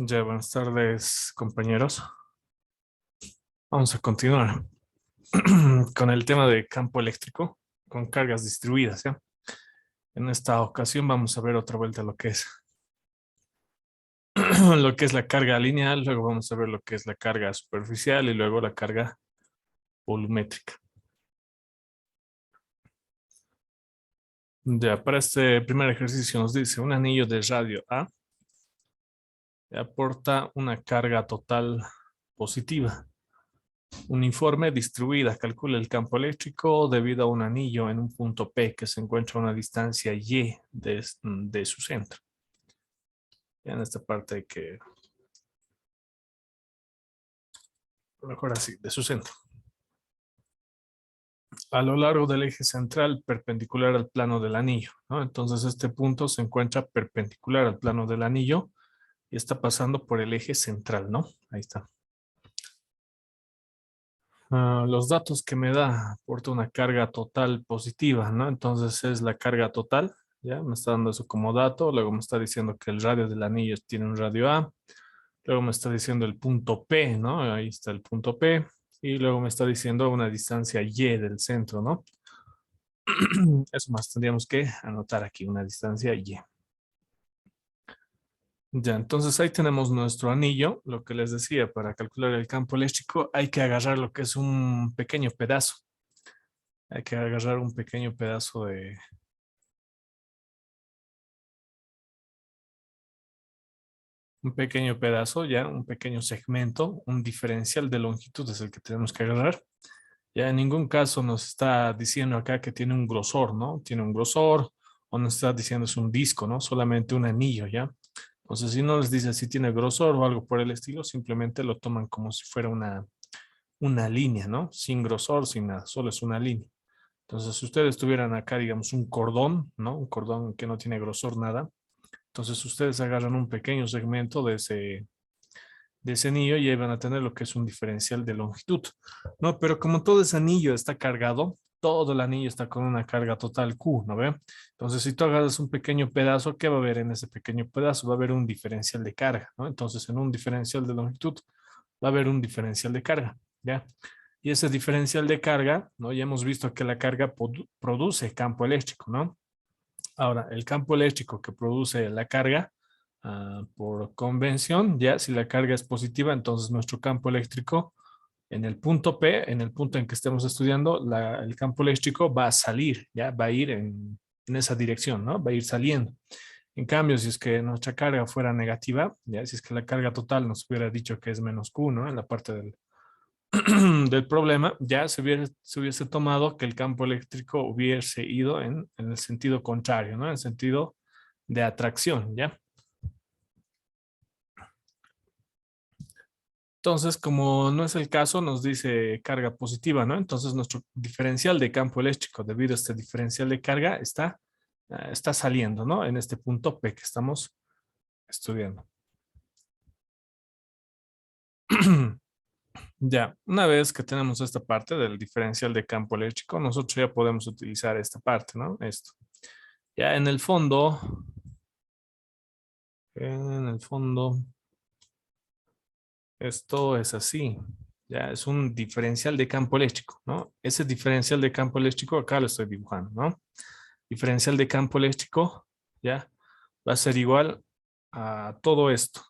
Ya, buenas tardes, compañeros. Vamos a continuar con el tema de campo eléctrico con cargas distribuidas, ¿ya? En esta ocasión vamos a ver otra vuelta lo que es lo que es la carga lineal, luego vamos a ver lo que es la carga superficial y luego la carga volumétrica. Ya, para este primer ejercicio nos dice un anillo de radio A aporta una carga total positiva uniforme distribuida. Calcula el campo eléctrico debido a un anillo en un punto P que se encuentra a una distancia Y de su centro. Ya en esta parte hay que, mejor así, de su centro. A lo largo del eje central perpendicular al plano del anillo, ¿no? Entonces este punto se encuentra perpendicular al plano del anillo y está pasando por el eje central, ¿no? Ahí está. Los datos que me da aporta una carga total positiva, ¿no? Entonces es la carga total, ¿ya? Me está dando eso como dato, luego me está diciendo que el radio del anillo tiene un radio A, luego me está diciendo el punto P, ¿no? Ahí está el punto P, y luego me está diciendo una distancia Y del centro, ¿no? Eso más tendríamos que anotar aquí, una distancia Y. Ya, entonces ahí tenemos nuestro anillo, lo que les decía, para calcular el campo eléctrico hay que agarrar lo que es un pequeño pedazo. Hay que agarrar un pequeño pedazo de... Un pequeño pedazo, ya, un pequeño segmento, un diferencial de longitud es el que tenemos que agarrar. Ya en ningún caso nos está diciendo acá que tiene un grosor, ¿no? Tiene un grosor, o nos está diciendo es un disco, ¿no? Solamente un anillo, ¿ya? Entonces, si no les dice si tiene grosor o algo por el estilo, simplemente lo toman como si fuera una línea, ¿no? Sin grosor, sin nada, solo es una línea. Entonces, si ustedes tuvieran acá, digamos, un cordón, ¿no? Un cordón que no tiene grosor, nada. Entonces, ustedes agarran un pequeño segmento de ese anillo y ahí van a tener lo que es un diferencial de longitud, ¿no? Pero como todo ese anillo está cargado, todo el anillo está con una carga total Q, ¿no ve? Entonces, si tú agarras un pequeño pedazo, ¿qué va a haber en ese pequeño pedazo? Va a haber un diferencial de carga, ¿no? Entonces, en un diferencial de longitud, va a haber un diferencial de carga, ¿ya? Y ese diferencial de carga, ¿no? Ya hemos visto que la carga produce campo eléctrico, ¿no? Ahora, el campo eléctrico que produce la carga, por convención, ya si la carga es positiva, entonces nuestro campo eléctrico en el punto P, en el punto en que estemos estudiando, el campo eléctrico va a salir, ya va a ir en esa dirección, ¿no? Va a ir saliendo. En cambio, si es que nuestra carga fuera negativa, ya si es que la carga total nos hubiera dicho que es menos Q, ¿no? En la parte del problema, ya se hubiese tomado que el campo eléctrico hubiese ido en el sentido contrario, ¿no? En el sentido de atracción, ¿ya? Entonces, como no es el caso, nos dice carga positiva, ¿no? Entonces, nuestro diferencial de campo eléctrico, debido a este diferencial de carga, está saliendo, ¿no? En este punto P que estamos estudiando. Ya, una vez que tenemos esta parte del diferencial de campo eléctrico, nosotros ya podemos utilizar esta parte, ¿no? Esto. Ya en el fondo, esto es así. Ya es un diferencial de campo eléctrico, ¿no? Ese diferencial de campo eléctrico, acá lo estoy dibujando, ¿no? Diferencial de campo eléctrico, ya, va a ser igual a todo esto,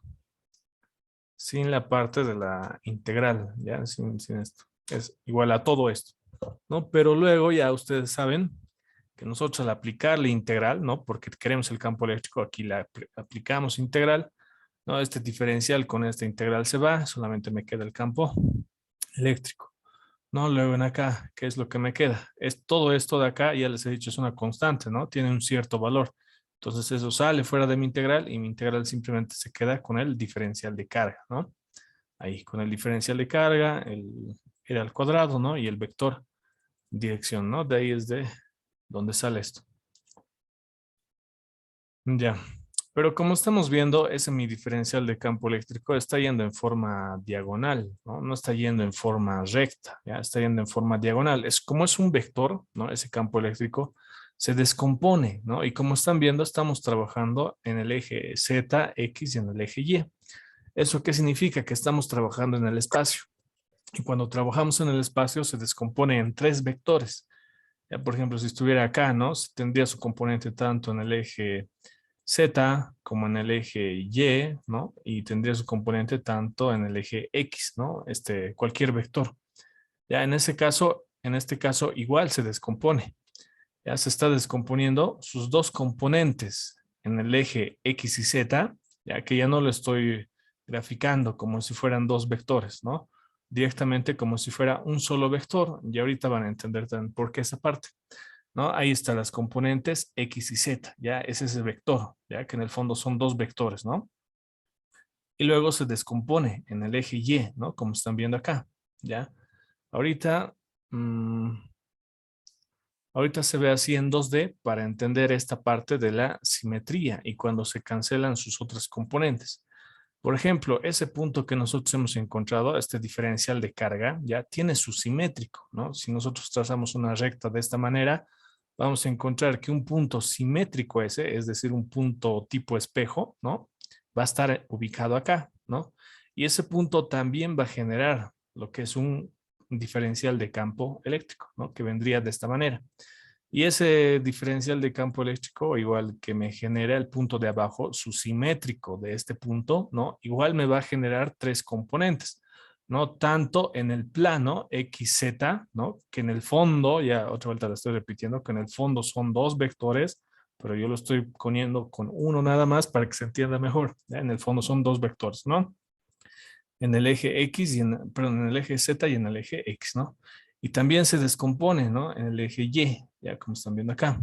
sin la parte de la integral, ya, sin esto. Es igual a todo esto, ¿no? Pero luego ya ustedes saben que nosotros al aplicar la integral, ¿no? Porque queremos el campo eléctrico, aquí la aplicamos integral, ¿no? Este diferencial con esta integral se va, solamente me queda el campo eléctrico, ¿no? Luego en acá, ¿qué es lo que me queda? Es todo esto de acá, ya les he dicho, es una constante, ¿no? Tiene un cierto valor. Entonces eso sale fuera de mi integral y mi integral simplemente se queda con el diferencial de carga, ¿no? Ahí, con el diferencial de carga, el al cuadrado, ¿no? Y el vector dirección, ¿no? De ahí es de donde sale esto. Ya. Pero como estamos viendo, ese mi diferencial de campo eléctrico está yendo en forma diagonal, ¿no? No está yendo en forma recta, ya está yendo en forma diagonal. Es como es un vector, ¿no? Ese campo eléctrico se descompone, ¿no? Y como están viendo, estamos trabajando en el eje Z, X y en el eje Y. ¿Eso qué significa? Que estamos trabajando en el espacio. Y cuando trabajamos en el espacio se descompone en tres vectores. Ya, por ejemplo, si estuviera acá, ¿no? Tendría su componente tanto en el eje Z como en el eje Y, ¿no? Y tendría su componente tanto en el eje X, ¿no? Cualquier vector. Ya en ese caso, en este caso igual se descompone. Ya se está descomponiendo sus dos componentes en el eje X y Z, ya que ya no lo estoy graficando como si fueran dos vectores, ¿no? Directamente como si fuera un solo vector. Y ahorita van a entender también por qué esa parte, ¿no? Ahí están las componentes X y Z, ya ese es el vector, ya que en el fondo son dos vectores, ¿no? Y luego se descompone en el eje Y, ¿no? Como están viendo acá, ¿ya? Ahorita, mm, ahorita se ve así en 2D para entender esta parte de la simetría y cuando se cancelan sus otras componentes. Por ejemplo, ese punto que nosotros hemos encontrado, este diferencial de carga, ya tiene su simétrico, ¿no? Si nosotros trazamos una recta de esta manera, vamos a encontrar que un punto simétrico ese, es decir, un punto tipo espejo, ¿no? Va a estar ubicado acá, ¿no? Y ese punto también va a generar lo que es un diferencial de campo eléctrico, ¿no? Que vendría de esta manera. Y ese diferencial de campo eléctrico, igual que me genera el punto de abajo, su simétrico de este punto, ¿no? Igual me va a generar tres componentes, ¿no? Tanto en el plano XZ, ¿no? Que en el fondo, ya otra vuelta la estoy repitiendo, que en el fondo son dos vectores, pero yo lo estoy poniendo con uno nada más para que se entienda mejor. ¿Ya? En el fondo son dos vectores, ¿no? En el eje X y perdón, en el eje Z y en el eje X, ¿no? Y también se descompone, ¿no? En el eje Y, ya como están viendo acá.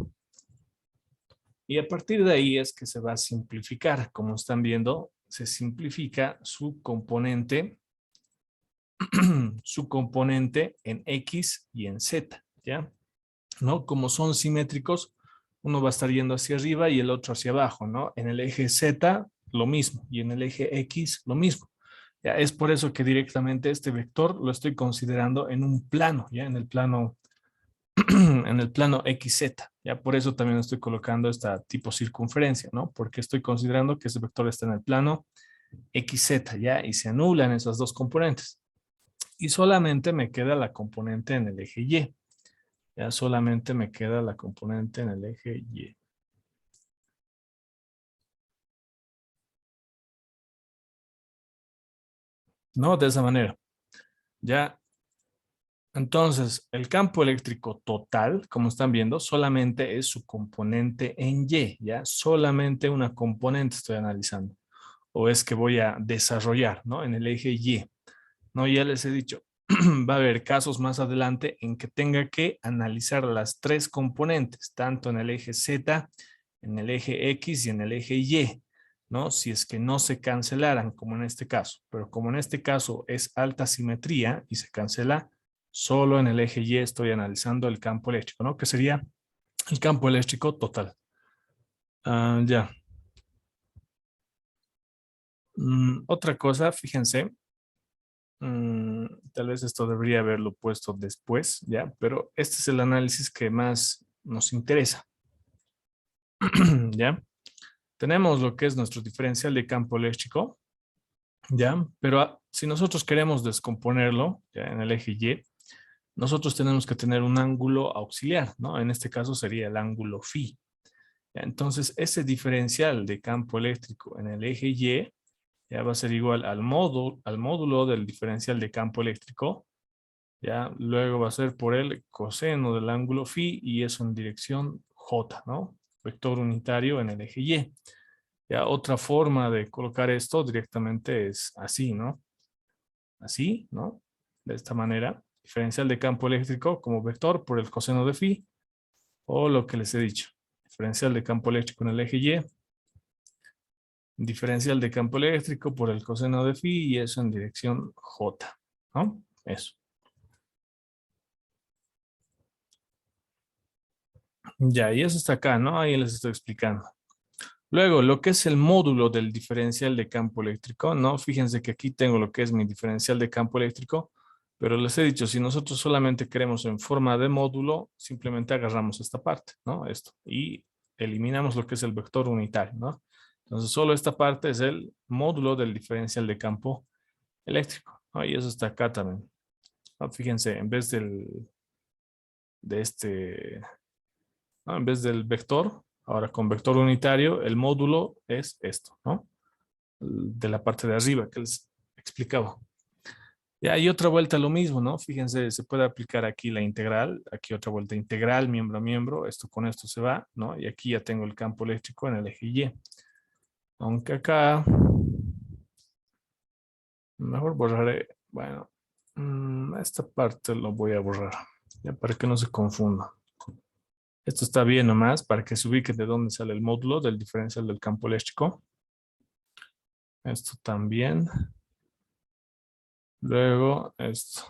Y a partir de ahí es que se va a simplificar. Como están viendo, se simplifica su componente, su componente en X y en Z, ¿ya? ¿No? Como son simétricos, uno va a estar yendo hacia arriba y el otro hacia abajo, ¿no? En el eje Z, lo mismo, y en el eje X, lo mismo. Ya, es por eso que directamente este vector lo estoy considerando en un plano, ya en el plano, en el plano XZ. Ya por eso también estoy colocando esta tipo circunferencia, ¿no? Porque estoy considerando que ese vector está en el plano XZ, ya, y se anulan esas dos componentes. Y solamente me queda la componente en el eje Y. Ya solamente me queda la componente en el eje Y. ¿No? De esa manera. Ya, entonces, el campo eléctrico total, como están viendo, solamente es su componente en Y, ¿ya? Solamente una componente estoy analizando. O es que voy a desarrollar, ¿no? En el eje Y. No, ya les he dicho, va a haber casos más adelante en que tenga que analizar las tres componentes, tanto en el eje Z, en el eje X y en el eje Y, ¿no? Si es que no se cancelaran, como en este caso. Pero como en este caso es alta simetría y se cancela, solo en el eje Y estoy analizando el campo eléctrico, ¿no? Que sería el campo eléctrico total. Ya. Otra cosa, fíjense, tal vez esto debería haberlo puesto después, ¿ya? Pero este es el análisis que más nos interesa, ¿ya? Tenemos lo que es nuestro diferencial de campo eléctrico, ¿ya? Pero si nosotros queremos descomponerlo, ¿ya? En el eje Y, nosotros tenemos que tener un ángulo auxiliar, ¿no? En este caso sería el ángulo phi. ¿Ya? Entonces, ese diferencial de campo eléctrico en el eje Y ya va a ser igual al módulo del diferencial de campo eléctrico. Ya, luego va a ser por el coseno del ángulo phi y eso en dirección J, ¿no? Vector unitario en el eje Y. Ya, otra forma de colocar esto directamente es así, ¿no? Así, ¿no? De esta manera. Diferencial de campo eléctrico como vector por el coseno de phi o lo que les he dicho. Diferencial de campo eléctrico en el eje Y. Diferencial de campo eléctrico por el coseno de phi y eso en dirección J, ¿no? Eso. Ya, y eso está acá, ¿no? Ahí les estoy explicando. Luego, lo que es el módulo del diferencial de campo eléctrico, ¿no? Fíjense que aquí tengo lo que es mi diferencial de campo eléctrico, pero les he dicho, si nosotros solamente queremos en forma de módulo, simplemente agarramos esta parte, ¿no? Esto, y eliminamos lo que es el vector unitario, ¿no? Entonces, solo esta parte es el módulo del diferencial de campo eléctrico, ¿no? Y eso está acá también. ¿No? Fíjense, en vez de este, ¿no? En vez del vector, ahora con vector unitario, el módulo es esto, ¿no? De la parte de arriba que les explicaba. Y hay otra vuelta lo mismo, ¿no? Fíjense, se puede aplicar aquí la integral, aquí otra vuelta integral, miembro a miembro, esto con esto se va, ¿no? Y aquí ya tengo el campo eléctrico en el eje Y. Aunque acá, mejor borraré, bueno, esta parte lo voy a borrar, ya para que no se confunda. Esto está bien nomás, para que se ubique de dónde sale el módulo del diferencial del campo eléctrico. Esto también. Luego, esto.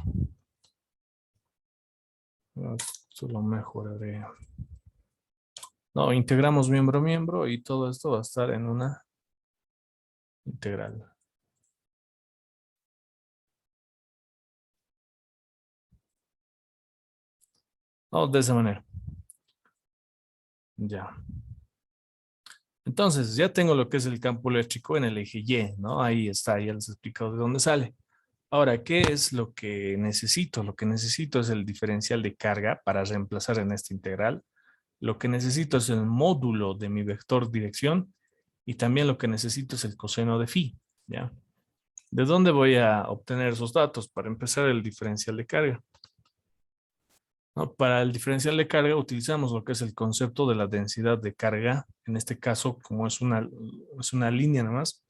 Esto lo mejoraré. No, integramos miembro a miembro y todo esto va a estar en una integral. No, de esa manera. Ya. Entonces, ya tengo lo que es el campo eléctrico en el eje Y, ¿no? Ahí está, ya les he explicado de dónde sale. Ahora, ¿qué es lo que necesito? Lo que necesito es el diferencial de carga para reemplazar en esta integral. Lo que necesito es el módulo de mi vector dirección y también lo que necesito es el coseno de phi, ¿ya? ¿De dónde voy a obtener esos datos? Para empezar, el diferencial de carga, ¿no? Para el diferencial de carga utilizamos lo que es el concepto de la densidad de carga. En este caso, como es una línea nada más,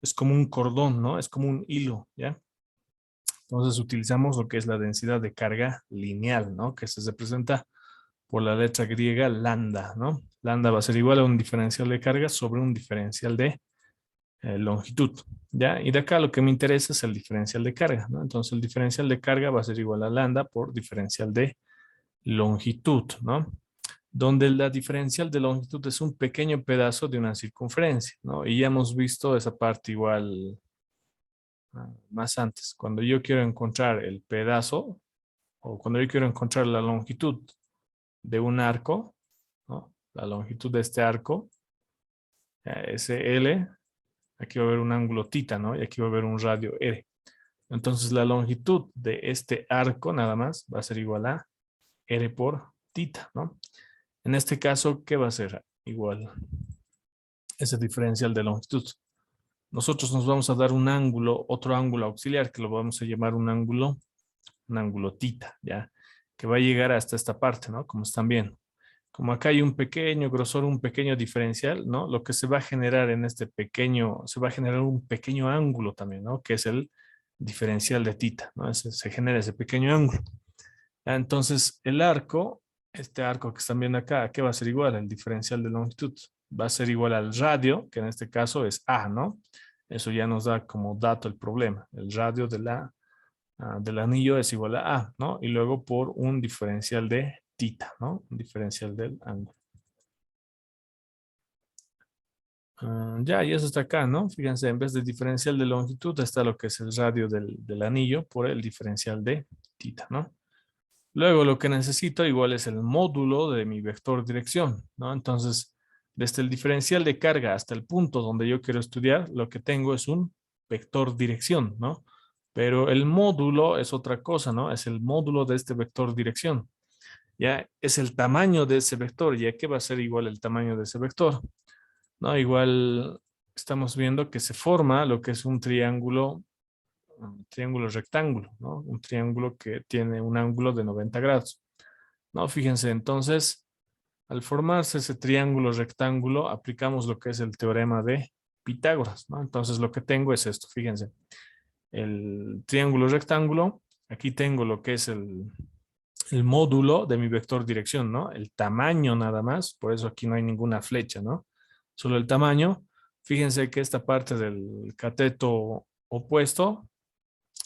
es como un cordón, ¿no? Es como un hilo, ¿ya? Entonces utilizamos lo que es la densidad de carga lineal, ¿no? Que se representa por la letra griega lambda, ¿no? Lambda va a ser igual a un diferencial de carga sobre un diferencial de longitud, ¿ya? Y de acá lo que me interesa es el diferencial de carga, ¿no? Entonces el diferencial de carga va a ser igual a lambda por diferencial de longitud, ¿no? Donde la diferencial de longitud es un pequeño pedazo de una circunferencia, ¿no? Y ya hemos visto esa parte igual más antes. Cuando yo quiero encontrar el pedazo o cuando yo quiero encontrar la longitud de un arco, ¿no? La longitud de este arco, SL, aquí va a haber un ángulo θ, ¿no? Y aquí va a haber un radio R. Entonces la longitud de este arco nada más va a ser igual a R por θ, ¿no? En este caso, ¿qué va a ser? Igual ese diferencial de longitud. Nosotros nos vamos a dar un ángulo, otro ángulo auxiliar, que lo vamos a llamar un ángulo θ, ¿ya? Que va a llegar hasta esta parte, ¿no? Como están viendo. Como acá hay un pequeño grosor, un pequeño diferencial, ¿no? Lo que se va a generar en este pequeño, se va a generar un pequeño ángulo también, ¿no? Que es el diferencial de θ, ¿no? Se genera ese pequeño ángulo. Entonces, el arco, este arco que están viendo acá, ¿a qué va a ser igual? El diferencial de longitud va a ser igual al radio, que en este caso es A, ¿no? Eso ya nos da como dato el problema. El radio del anillo es igual a A, ¿no? Y luego por un diferencial de θ, ¿no? Un diferencial del ángulo. Ya, y eso está acá, ¿no? Fíjense, en vez de diferencial de longitud está lo que es el radio del anillo por el diferencial de θ, ¿no? Luego lo que necesito igual es el módulo de mi vector dirección, ¿no? Entonces, desde el diferencial de carga hasta el punto donde yo quiero estudiar, lo que tengo es un vector dirección, ¿no? Pero el módulo es otra cosa, ¿no? Es el módulo de este vector dirección. Ya es el tamaño de ese vector, ya que va a ser igual el tamaño de ese vector, ¿no? Igual estamos viendo que se forma lo que es un triángulo rectángulo, ¿no? Un triángulo que tiene un ángulo de 90 grados. No, fíjense, entonces, al formarse ese triángulo rectángulo, aplicamos lo que es el teorema de Pitágoras, ¿no? Entonces, lo que tengo es esto, fíjense, el triángulo rectángulo, aquí tengo lo que es el módulo de mi vector dirección, ¿no? El tamaño nada más, por eso aquí no hay ninguna flecha, ¿no? Solo el tamaño. Fíjense que esta parte del cateto opuesto,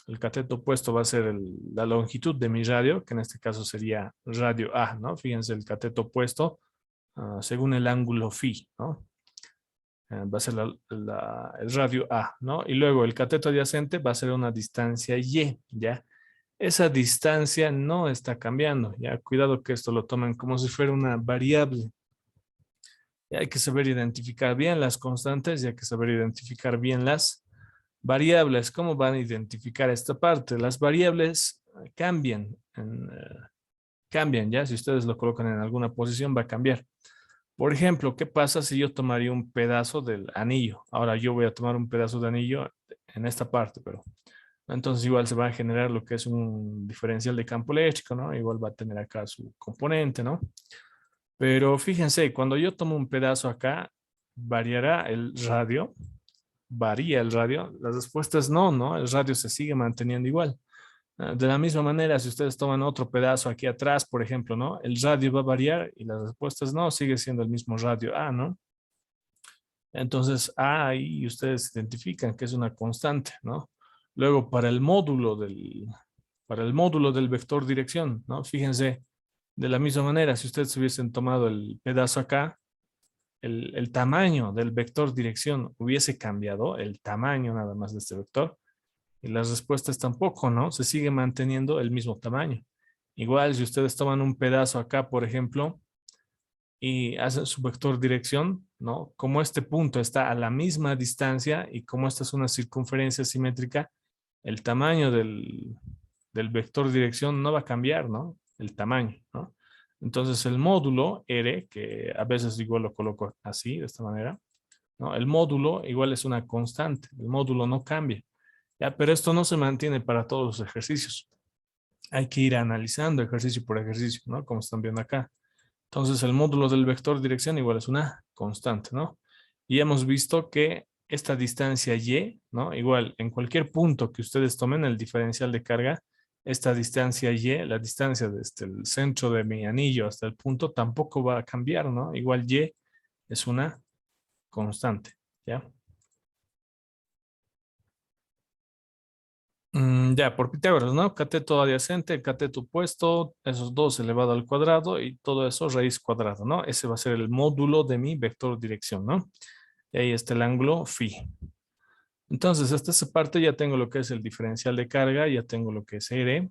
el cateto opuesto va a ser la longitud de mi radio, que en este caso sería radio A, ¿no? Fíjense el cateto opuesto según el ángulo phi, ¿no? Va a ser el radio A, ¿no? Y luego el cateto adyacente va a ser una distancia Y, ¿ya? Esa distancia no está cambiando, ¿ya? Cuidado que esto lo tomen como si fuera una variable. Y hay que saber identificar bien las constantes y hay que saber identificar bien las variables. ¿Cómo van a identificar esta parte? Las variables cambian, cambian, ¿ya? Si ustedes lo colocan en alguna posición, va a cambiar. Por ejemplo, ¿qué pasa si yo tomaría un pedazo del anillo? Ahora yo voy a tomar un pedazo de anillo en esta parte, pero entonces igual se va a generar lo que es un diferencial de campo eléctrico, ¿no? Igual va a tener acá su componente, ¿no? Pero fíjense, cuando yo tomo un pedazo acá, variará el radio, varía el radio. La respuesta es no, ¿no? El radio se sigue manteniendo igual. De la misma manera, si ustedes toman otro pedazo aquí atrás, por ejemplo, ¿no? El radio va a variar y la respuesta es no, sigue siendo el mismo radio A, ¿no? Entonces, A ahí ustedes identifican que es una constante, ¿no? Luego, para el módulo del vector dirección, ¿no? Fíjense, de la misma manera, si ustedes hubiesen tomado el pedazo acá, el tamaño del vector dirección hubiese cambiado, el tamaño nada más de este vector, y las respuestas tampoco, ¿no? Se sigue manteniendo el mismo tamaño. Igual, si ustedes toman un pedazo acá, por ejemplo, y hacen su vector dirección, ¿no? Como este punto está a la misma distancia y como esta es una circunferencia simétrica, el tamaño del vector dirección no va a cambiar, ¿no? El tamaño, ¿no? Entonces el módulo R, que a veces igual lo coloco así, de esta manera, ¿no? El módulo igual es una constante, el módulo no cambia, ¿ya? Pero esto no se mantiene para todos los ejercicios. Hay que ir analizando ejercicio por ejercicio, ¿no? Como están viendo acá. Entonces el módulo del vector dirección igual es una constante, ¿no? Y hemos visto que esta distancia y, ¿no? Igual en cualquier punto que ustedes tomen el diferencial de carga, esta distancia y, la distancia desde el centro de mi anillo hasta el punto tampoco va a cambiar, ¿no? Igual y es una constante, ¿ya? Ya, por Pitágoras, ¿no? Cateto adyacente, cateto opuesto, esos dos elevado al cuadrado y todo eso raíz cuadrada, ¿no? Ese va a ser el módulo de mi vector dirección, ¿no? Y ahí está el ángulo phi. Entonces, hasta esa parte ya tengo lo que es el diferencial de carga, ya tengo lo que es R,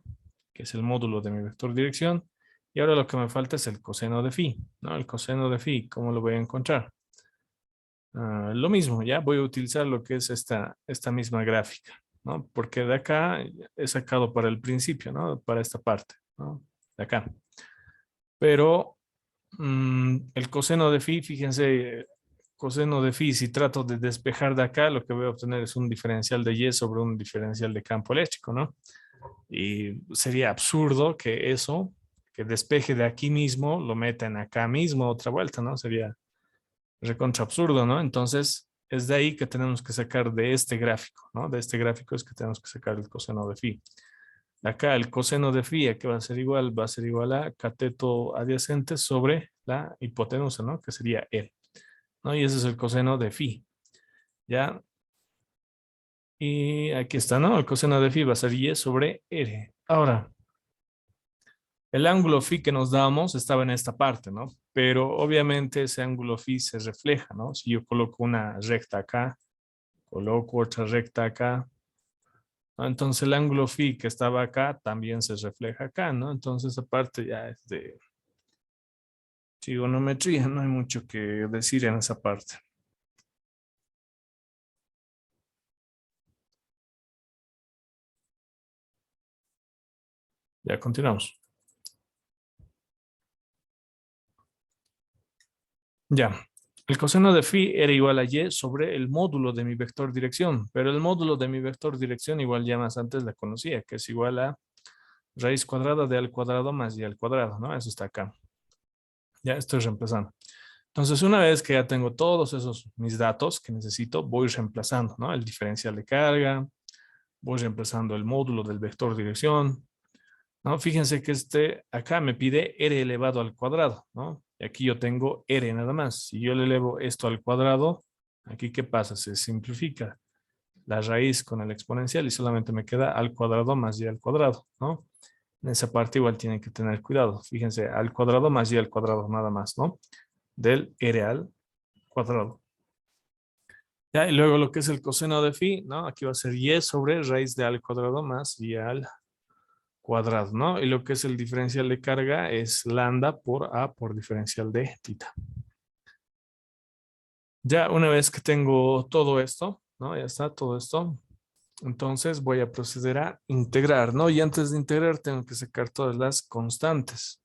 que es el módulo de mi vector dirección. Y ahora lo que me falta es el coseno de phi, ¿no? El coseno de phi, ¿cómo lo voy a encontrar? Lo mismo, ya voy a utilizar lo que es esta misma gráfica, ¿no? Porque de acá he sacado para el principio, ¿no? Para esta parte, ¿no? De acá. Pero el coseno de phi, fíjense, coseno de phi, si trato de despejar de acá, lo que voy a obtener es un diferencial de y sobre un diferencial de campo eléctrico, ¿no? Y sería absurdo que eso, que despeje de aquí mismo, lo meta en acá mismo otra vuelta, ¿no? Sería recontra absurdo, ¿no? Entonces, es de ahí que tenemos que sacar de este gráfico, ¿no? De este gráfico es que tenemos que sacar el coseno de phi. Acá el coseno de phi, ¿a qué va a ser igual? Va a ser igual a cateto adyacente sobre la hipotenusa, ¿no? Que sería R, ¿no? Y ese es el coseno de phi, ¿ya? Y aquí está, ¿no? El coseno de phi va a ser Y sobre R. Ahora, el ángulo phi que nos damos estaba en esta parte, ¿no? Pero obviamente ese ángulo phi se refleja, ¿no? Si yo coloco una recta acá, coloco otra recta acá, ¿no? Entonces el ángulo phi que estaba acá también se refleja acá, ¿no? Entonces aparte ya es de trigonometría, no hay mucho que decir en esa parte. Ya continuamos. Ya. El coseno de phi era igual a y sobre el módulo de mi vector dirección, pero el módulo de mi vector dirección igual ya más antes la conocía, que es igual a raíz cuadrada de al cuadrado más y al cuadrado, ¿no? Eso está acá. Ya estoy reemplazando. Entonces, una vez que ya tengo todos esos mis datos que necesito, voy reemplazando, ¿no? El diferencial de carga, voy reemplazando el módulo del vector dirección, ¿no? Fíjense que acá me pide r elevado al cuadrado, ¿no? Y aquí yo tengo r nada más. Si yo le elevo esto al cuadrado, aquí ¿qué pasa? Se simplifica la raíz con el exponencial y solamente me queda al cuadrado más y al cuadrado, ¿no? En esa parte igual tienen que tener cuidado. Fíjense, al cuadrado más y al cuadrado nada más, ¿no? Del r al cuadrado. Ya, y luego lo que es el coseno de phi, ¿no? Aquí va a ser y sobre raíz de al cuadrado más y al cuadrado, ¿no? Y lo que es el diferencial de carga es lambda por A por diferencial de tita. Ya una vez que tengo todo esto, ¿no? Ya está todo esto. Entonces voy a proceder a integrar, ¿no? Y antes de integrar tengo que sacar todas las constantes.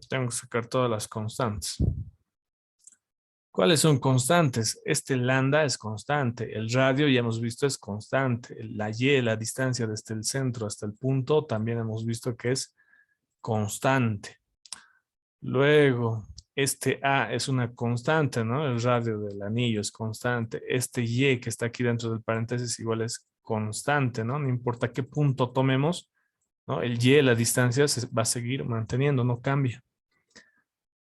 Tengo que sacar todas las constantes. ¿Cuáles son constantes? Este lambda es constante, el radio ya hemos visto es constante, la y, la distancia desde el centro hasta el punto, también hemos visto que es constante. Luego, este A es una constante, ¿no? El radio del anillo es constante. Este Y que está aquí dentro del paréntesis igual es constante, ¿no? No importa qué punto tomemos, ¿no? El Y, la distancia se va a seguir manteniendo, no cambia.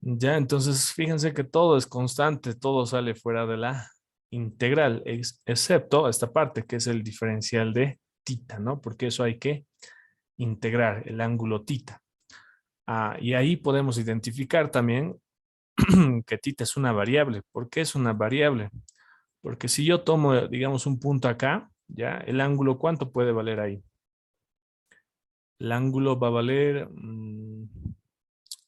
Ya, entonces fíjense que todo es constante, todo sale fuera de la integral, excepto esta parte que es el diferencial de tita, ¿no? Porque eso hay que integrar, el ángulo tita. Y ahí podemos identificar también que tita es una variable. ¿Por qué es una variable? Porque si yo tomo, digamos, un punto acá, ya, el ángulo, ¿cuánto puede valer ahí? El ángulo va a valer,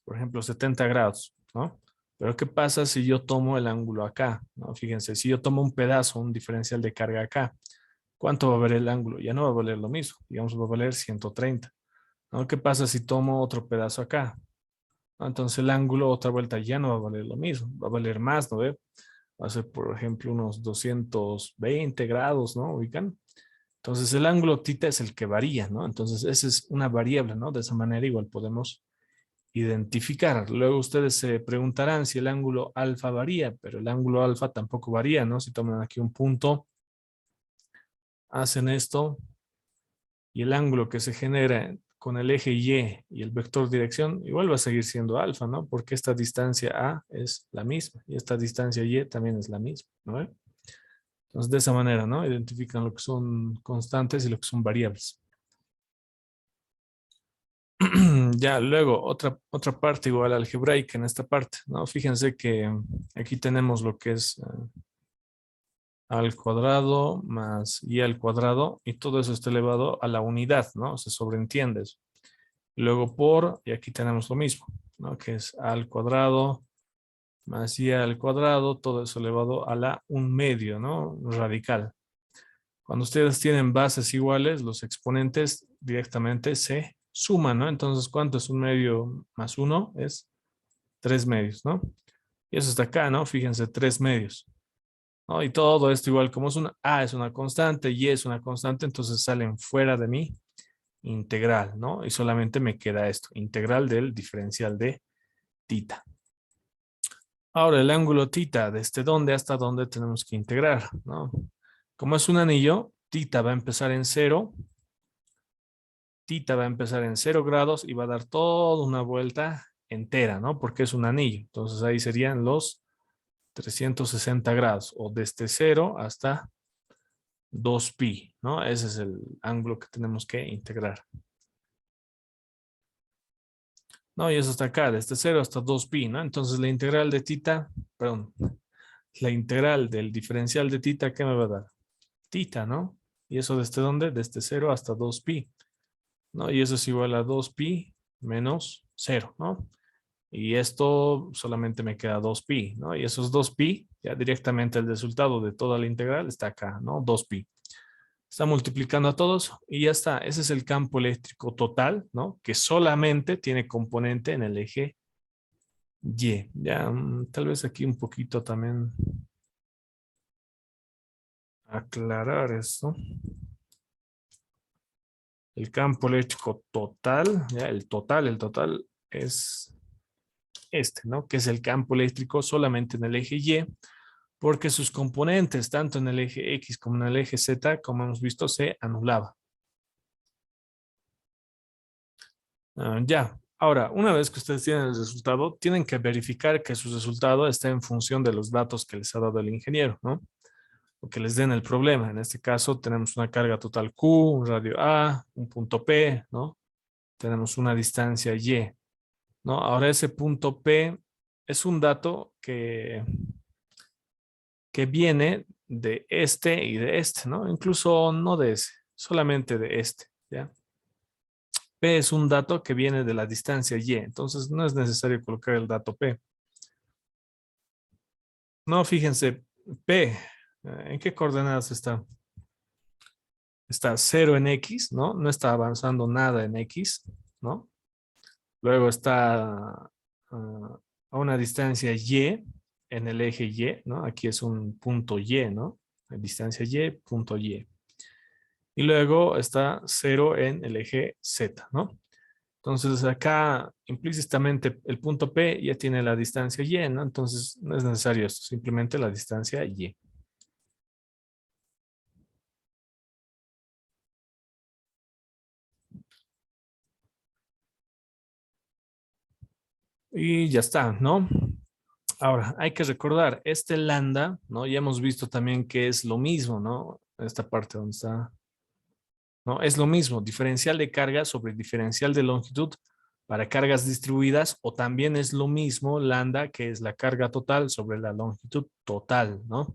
por ejemplo, 70 grados, ¿no? Pero ¿qué pasa si yo tomo el ángulo acá? ¿No? Fíjense, si yo tomo un pedazo, un diferencial de carga acá, ¿cuánto va a valer el ángulo? Ya no va a valer lo mismo, digamos, va a valer 130. ¿No? ¿Qué pasa si tomo otro pedazo acá? ¿No? Entonces el ángulo otra vuelta ya no va a valer lo mismo, va a valer más, ¿no ve? Va a ser, por ejemplo, unos 220 grados, ¿no? Ubican. Entonces el ángulo tita es el que varía, ¿no? Entonces esa es una variable, ¿no? De esa manera igual podemos identificar. Luego ustedes se preguntarán si el ángulo alfa varía, pero el ángulo alfa tampoco varía, ¿no? Si toman aquí un punto, hacen esto y el ángulo que se genera con el eje Y el vector dirección igual va a seguir siendo alfa, ¿no? Porque esta distancia A es la misma y esta distancia Y también es la misma, ¿no? Entonces de esa manera, ¿no? Identifican lo que son constantes y lo que son variables. Ya, luego otra parte igual algebraica en esta parte, ¿no? Fíjense que aquí tenemos lo que es al cuadrado más y al cuadrado y todo eso está elevado a la unidad, ¿no? Se sobreentiende eso. Luego por, y aquí tenemos lo mismo, ¿no? Que es al cuadrado más y al cuadrado, todo eso elevado a la un medio, ¿no? Radical. Cuando ustedes tienen bases iguales, los exponentes directamente se suman, ¿no? Entonces, ¿cuánto es un medio más uno? Es 3 medios, ¿no? Y eso está acá, ¿no? Fíjense, 3 medios, ¿no? Y todo esto igual como es una A es una constante, Y es una constante, entonces salen fuera de mi integral, ¿no? Y solamente me queda esto, integral del diferencial de tita. Ahora, el ángulo tita, ¿desde dónde hasta dónde tenemos que integrar, ¿no? Como es un anillo, tita va a empezar en cero, tita va a empezar en 0 grados y va a dar toda una vuelta entera, ¿no? Porque es un anillo. Entonces ahí serían los 360 grados o desde 0 hasta 2pi, ¿no? Ese es el ángulo que tenemos que integrar. No, y eso está acá, desde 0 hasta 2pi, ¿no? Entonces la integral de tita, perdón, la integral del diferencial de tita, ¿qué me va a dar? Tita, ¿no? ¿Y eso desde dónde? Desde 0 hasta 2pi, ¿no? Y eso es igual a 2pi menos 0, ¿no? Y esto solamente me queda 2pi, ¿no? Y esos 2pi, ya directamente el resultado de toda la integral está acá, ¿no? 2pi. Está multiplicando a todos y ya está. Ese es el campo eléctrico total, ¿no? Que solamente tiene componente en el eje Y. Ya, tal vez aquí un poquito también aclarar esto. El campo eléctrico total, ya, el total es este, ¿no? Que es el campo eléctrico solamente en el eje Y, porque sus componentes, tanto en el eje X como en el eje Z, como hemos visto, se anulaba. Ya, ahora, una vez que ustedes tienen el resultado, tienen que verificar que su resultado está en función de los datos que les ha dado el ingeniero, ¿no? O que les den el problema. En este caso, tenemos una carga total Q, un radio A, un punto P, ¿no? Tenemos una distancia Y, ¿no? Ahora, ese punto P es un dato que viene de este y de este, ¿no? Incluso no de ese, solamente de este, ¿ya? P es un dato que viene de la distancia Y, entonces no es necesario colocar el dato P. No, fíjense, P, ¿en qué coordenadas está? Está 0 en X, ¿no? No está avanzando nada en X, ¿no? Luego está a una distancia Y en el eje Y, ¿no? Aquí es un punto Y, ¿no? A distancia Y, punto Y. Y luego está 0 en el eje Z, ¿no? Entonces acá implícitamente el punto P ya tiene la distancia Y, ¿no? Entonces no es necesario esto, simplemente la distancia Y. Y ya está, ¿no? Ahora, hay que recordar, este lambda, ¿no? Ya hemos visto también que es lo mismo, ¿no? Esta parte donde está, ¿no? Es lo mismo, diferencial de carga sobre diferencial de longitud para cargas distribuidas, o también es lo mismo lambda, que es la carga total sobre la longitud total, ¿no?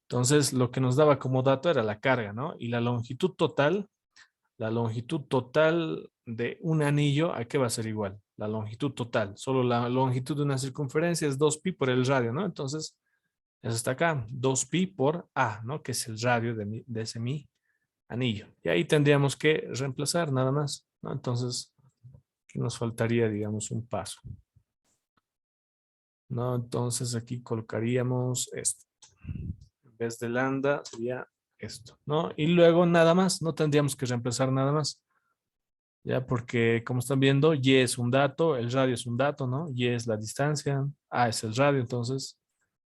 Entonces, lo que nos daba como dato era la carga, ¿no? Y la longitud total de un anillo, ¿a qué va a ser igual? La longitud total. Solo la longitud de una circunferencia es 2pi por el radio, ¿no? Entonces, eso está acá, 2pi por A, ¿no? Que es el radio de ese mi anillo. Y ahí tendríamos que reemplazar nada más, ¿no? Entonces, aquí nos faltaría, digamos, un paso, ¿no? Entonces, aquí colocaríamos esto. En vez de lambda sería esto, ¿no? Y luego nada más, no tendríamos que reemplazar nada más. Ya, porque como están viendo, Y es un dato, el radio es un dato, ¿no? Y es la distancia, A es el radio, entonces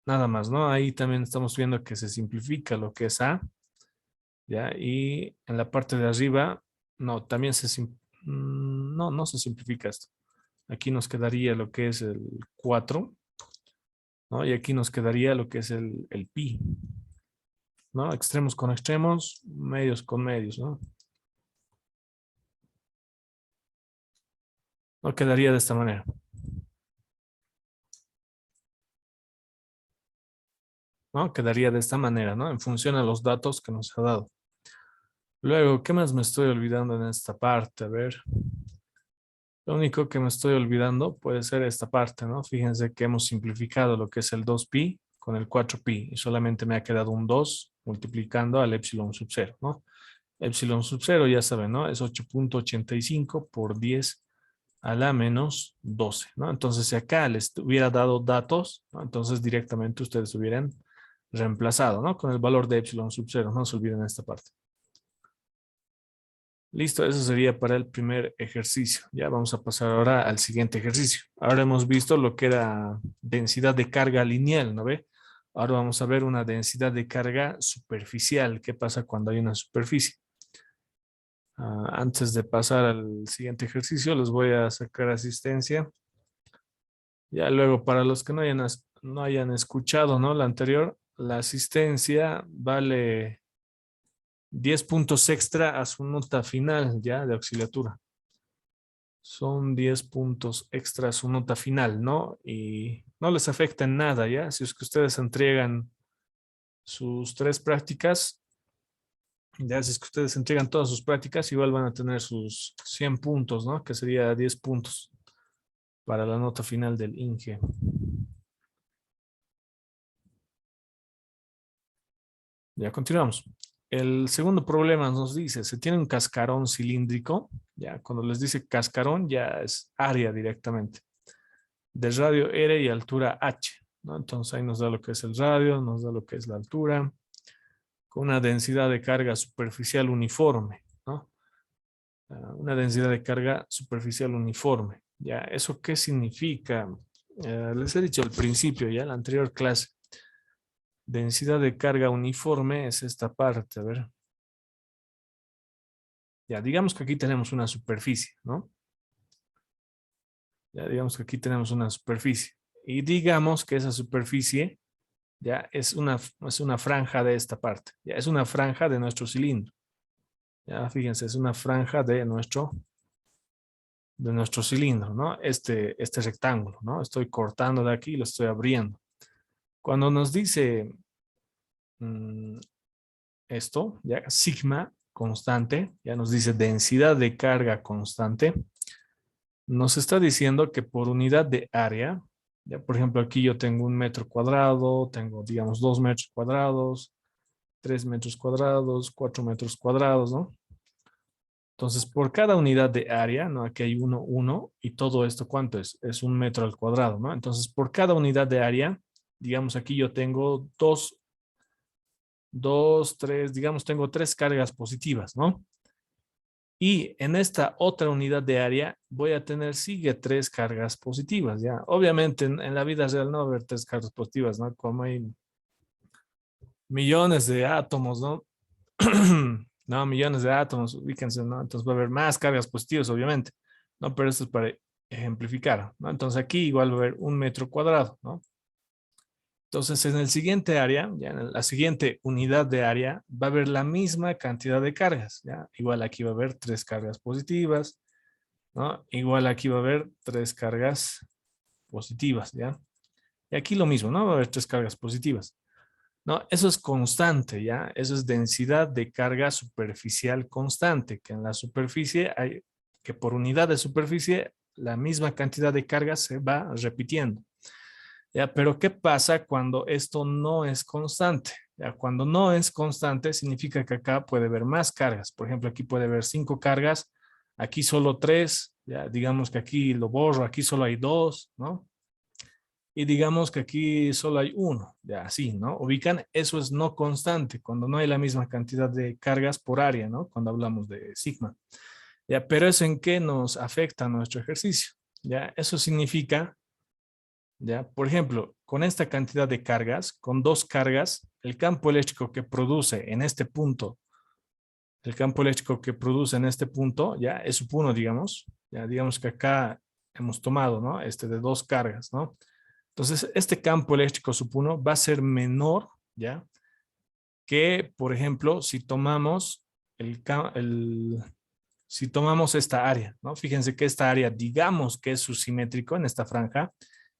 nada más, ¿no? Ahí también estamos viendo que se simplifica lo que es A, ¿ya? Y en la parte de arriba, no, también no, no se simplifica esto. Aquí nos quedaría lo que es el 4, ¿no? Y aquí nos quedaría lo que es el pi, ¿no? Extremos con extremos, medios con medios, ¿no? No quedaría de esta manera. ¿No? Quedaría de esta manera, ¿no? En función a los datos que nos ha dado. Luego, ¿qué más me estoy olvidando en esta parte? A ver, lo único que me estoy olvidando puede ser esta parte, ¿no? Fíjense que hemos simplificado lo que es el 2pi con el 4pi y solamente me ha quedado un 2 multiplicando al epsilon sub 0, ¿no? Epsilon sub 0, ya saben, ¿no? Es 8.85 por 10 a la menos 12, ¿no? Entonces, si acá les hubiera dado datos, ¿no? Entonces directamente ustedes hubieran reemplazado, ¿no? Con el valor de epsilon sub 0, no se olviden esta parte. Listo, eso sería para el primer ejercicio. Ya vamos a pasar ahora al siguiente ejercicio. Ahora hemos visto lo que era densidad de carga lineal, ¿no ve? Ahora vamos a ver una densidad de carga superficial. ¿Qué pasa cuando hay una superficie? Antes de pasar al siguiente ejercicio, les voy a sacar asistencia. Ya luego, para los que no hayan escuchado, ¿no? La anterior, la asistencia vale 10 puntos extra a su nota final, ya, de auxiliatura. Son 10 puntos extra a su nota final, ¿no? Y no les afecta en nada, ¿ya? Si es que ustedes entregan sus 3 prácticas, ya si es que ustedes entregan todas sus prácticas, igual van a tener sus 100 puntos, ¿no? Que sería 10 puntos para la nota final del INGE. Ya continuamos. El segundo problema nos dice, se tiene un cascarón cilíndrico, ya cuando les dice cascarón ya es área directamente, de radio R y altura H, ¿no? Entonces ahí nos da lo que es el radio, nos da lo que es la altura, con una densidad de carga superficial uniforme, ¿no? Una densidad de carga superficial uniforme. ¿Ya? ¿Eso qué significa? Les he dicho al principio, ya en la anterior clase, densidad de carga uniforme es esta parte, a ver. Ya, digamos que aquí tenemos una superficie, ¿no? Ya, digamos que aquí tenemos una superficie. Y digamos que esa superficie, ya, es una franja de esta parte. Ya, es una franja de nuestro cilindro. Ya, fíjense, es una franja de nuestro cilindro, ¿no? Este rectángulo, ¿no? Estoy cortando de aquí y lo estoy abriendo. Cuando nos dice mm, esto, ya, sigma constante, ya nos dice densidad de carga constante. Nos está diciendo que por unidad de área, ya por ejemplo aquí yo tengo 1 metro cuadrado, tengo digamos 2 metros cuadrados, 3 metros cuadrados, 4 metros cuadrados, ¿no? Entonces por cada unidad de área, ¿no? Aquí hay 1, y todo esto ¿cuánto es? Es 1 metro al cuadrado, ¿no? Entonces por cada unidad de área, digamos aquí yo tengo tres, digamos tengo 3 cargas positivas, ¿no? Y en esta otra unidad de área voy a tener, sigue 3 cargas positivas, ¿ya? Obviamente en la vida real no va a haber 3 cargas positivas, ¿no? Como hay millones de átomos, ¿no? No, millones de átomos, ubíquense, ¿no? Entonces va a haber más cargas positivas, obviamente, ¿no? Pero esto es para ejemplificar, ¿no? Entonces aquí igual va a haber 1 metro cuadrado, ¿no? Entonces en el siguiente área, ya en la siguiente unidad de área, va a haber la misma cantidad de cargas, ¿ya? Igual aquí va a haber 3 cargas positivas, ¿no? Igual aquí va a haber 3 cargas positivas, ¿ya? Y aquí lo mismo, ¿no? Va a haber 3 cargas positivas. No, eso es constante, ¿ya? Eso es densidad de carga superficial constante, que en la superficie hay, que por unidad de superficie, la misma cantidad de carga se va repitiendo, ¿ya? Pero ¿qué pasa cuando esto no es constante? ¿Ya? Cuando no es constante, significa que acá puede haber más cargas. Por ejemplo, aquí puede haber 5 cargas, aquí solo 3, ya digamos que aquí lo borro, aquí solo hay 2, ¿no? Y digamos que aquí solo hay 1, ya así, ¿no? Ubican, eso es no constante, cuando no hay la misma cantidad de cargas por área, ¿no? Cuando hablamos de sigma. Ya, pero eso en qué nos afecta nuestro ejercicio, ya, eso significa, ya, por ejemplo, con esta cantidad de cargas, con 2 cargas, el campo eléctrico que produce en este punto, el campo eléctrico que produce en este punto, ya, es sub 1, digamos, ya, digamos que acá hemos tomado, ¿no? Este de 2 cargas, ¿no? Entonces, este campo eléctrico sub 1 va a ser menor, ¿ya? Que, por ejemplo, si tomamos si tomamos esta área, ¿no? Fíjense que esta área, digamos que es subsimétrico en esta franja,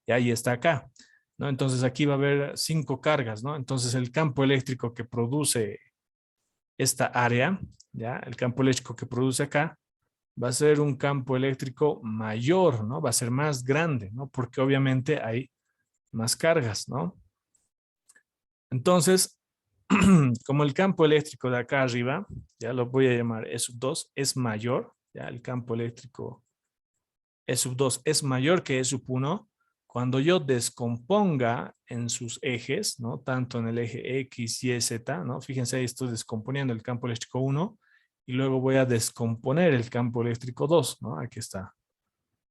y ahí está acá, ¿no? Entonces aquí va a haber 5 cargas, ¿no? Entonces el campo eléctrico que produce esta área, ¿ya? El campo eléctrico que produce acá, va a ser un campo eléctrico mayor, ¿no? Va a ser más grande, ¿no? Porque obviamente hay más cargas, ¿no? Entonces, como el campo eléctrico de acá arriba, ya lo voy a llamar E sub 2, es mayor, ya el campo eléctrico E sub 2 es mayor que E sub 1, cuando yo descomponga en sus ejes, ¿no? Tanto en el eje X, Y, Z, ¿no? Fíjense, ahí estoy descomponiendo el campo eléctrico 1 y luego voy a descomponer el campo eléctrico 2, ¿no? Aquí está.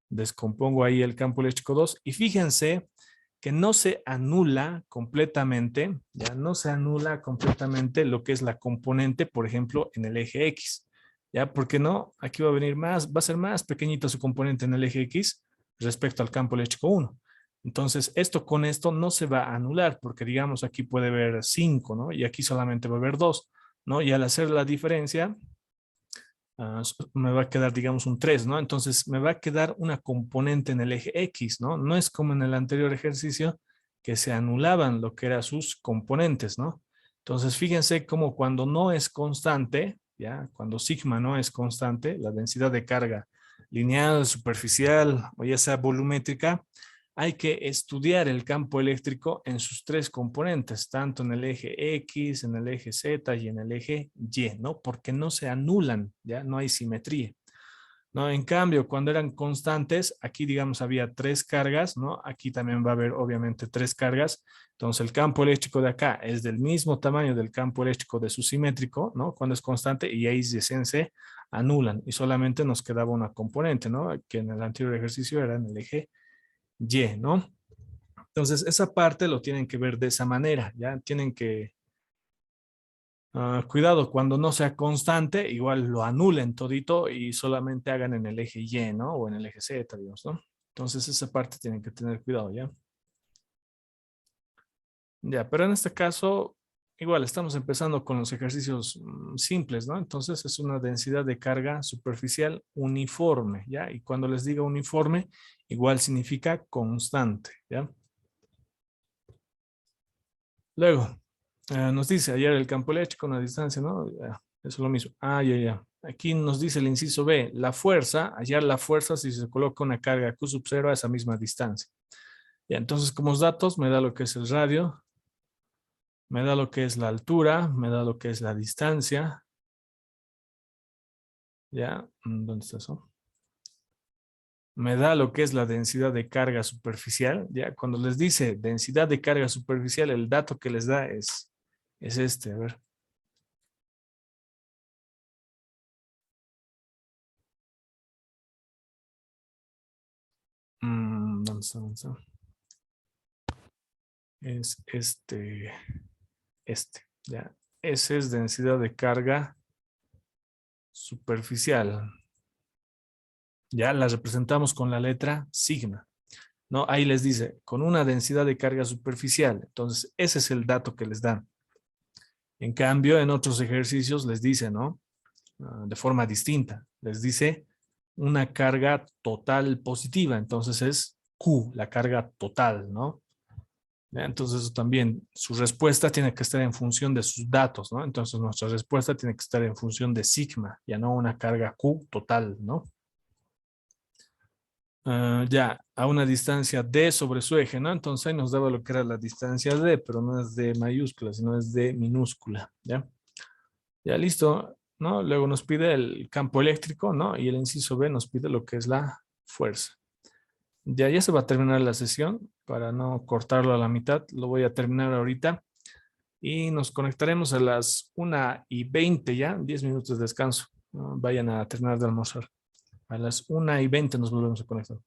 Descompongo ahí el campo eléctrico 2 y fíjense que no se anula completamente, ya no se anula completamente lo que es la componente, por ejemplo, en el eje X, ya, porque no, aquí va a venir más, va a ser más pequeñito su componente en el eje X respecto al campo eléctrico 1. Entonces, esto con esto no se va a anular, porque digamos aquí puede haber 5, ¿no? Y aquí solamente va a haber 2, ¿no? Y al hacer la diferencia, me va a quedar, digamos, un 3, ¿no? Entonces me va a quedar una componente en el eje X, ¿no? No es como en el anterior ejercicio que se anulaban lo que eran sus componentes, ¿no? Entonces fíjense cómo cuando no es constante, ¿ya? Cuando sigma no es constante, la densidad de carga lineal, superficial o ya sea volumétrica, hay que estudiar el campo eléctrico en sus 3 componentes, tanto en el eje X, en el eje Z y en el eje Y, ¿no? Porque no se anulan, ya no hay simetría, ¿no? En cambio, cuando eran constantes, aquí digamos había 3 cargas, ¿no? Aquí también va a haber obviamente 3 cargas. Entonces el campo eléctrico de acá es del mismo tamaño del campo eléctrico de su simétrico, ¿no? Cuando es constante y ahí se anulan y solamente nos quedaba una componente, ¿no? Que en el anterior ejercicio era en el eje Y, ¿no? Entonces, esa parte lo tienen que ver de esa manera, ¿ya? Tienen que, cuidado, cuando no sea constante, igual lo anulen todito y solamente hagan en el eje Y, ¿no? O en el eje Z, digamos, ¿no? Entonces, esa parte tienen que tener cuidado, ¿ya? Ya, pero en este caso, igual, estamos empezando con los ejercicios simples, ¿no? Entonces, es una densidad de carga superficial uniforme, ¿ya? Y cuando les diga uniforme, igual significa constante, ¿ya? Luego, Nos dice hallar el campo eléctrico a una distancia, ¿no? Eso es lo mismo. Ya. Aquí nos dice el inciso B, la fuerza, hallar la fuerza si se coloca una carga Q sub 0 a esa misma distancia. Ya, entonces, como datos, me da lo que es el radio, me da lo que es la altura, me da lo que es la distancia. Ya, ¿dónde está eso? Me da lo que es la densidad de carga superficial. Ya, cuando les dice densidad de carga superficial, el dato que les da es este, a ver. ¿Dónde está? ¿Dónde está? Es ya. Ese es densidad de carga superficial. Ya la representamos con la letra sigma, ¿no? Ahí les dice, con una densidad de carga superficial. Entonces, ese es el dato que les dan. En cambio, en otros ejercicios les dice, ¿no? De forma distinta. Les dice una carga total positiva. Entonces es Q, la carga total, ¿no? Entonces eso también, su respuesta tiene que estar en función de sus datos, ¿no? Entonces nuestra respuesta tiene que estar en función de sigma, ya no una carga Q total, ¿no? Ya, a una distancia D sobre su eje, ¿no? Entonces ahí nos daba lo que era la distancia D, pero no es D mayúscula, sino es D minúscula, ¿ya? Ya listo, ¿no? Luego nos pide el campo eléctrico, ¿no? Y el inciso B nos pide lo que es la fuerza. Ya se va a terminar la sesión, para no cortarlo a la mitad, lo voy a terminar ahorita y nos conectaremos a las 1:20 ya, 10 minutos de descanso. ¿No? Vayan a terminar de almorzar. A las 1:20 nos volvemos a conectar.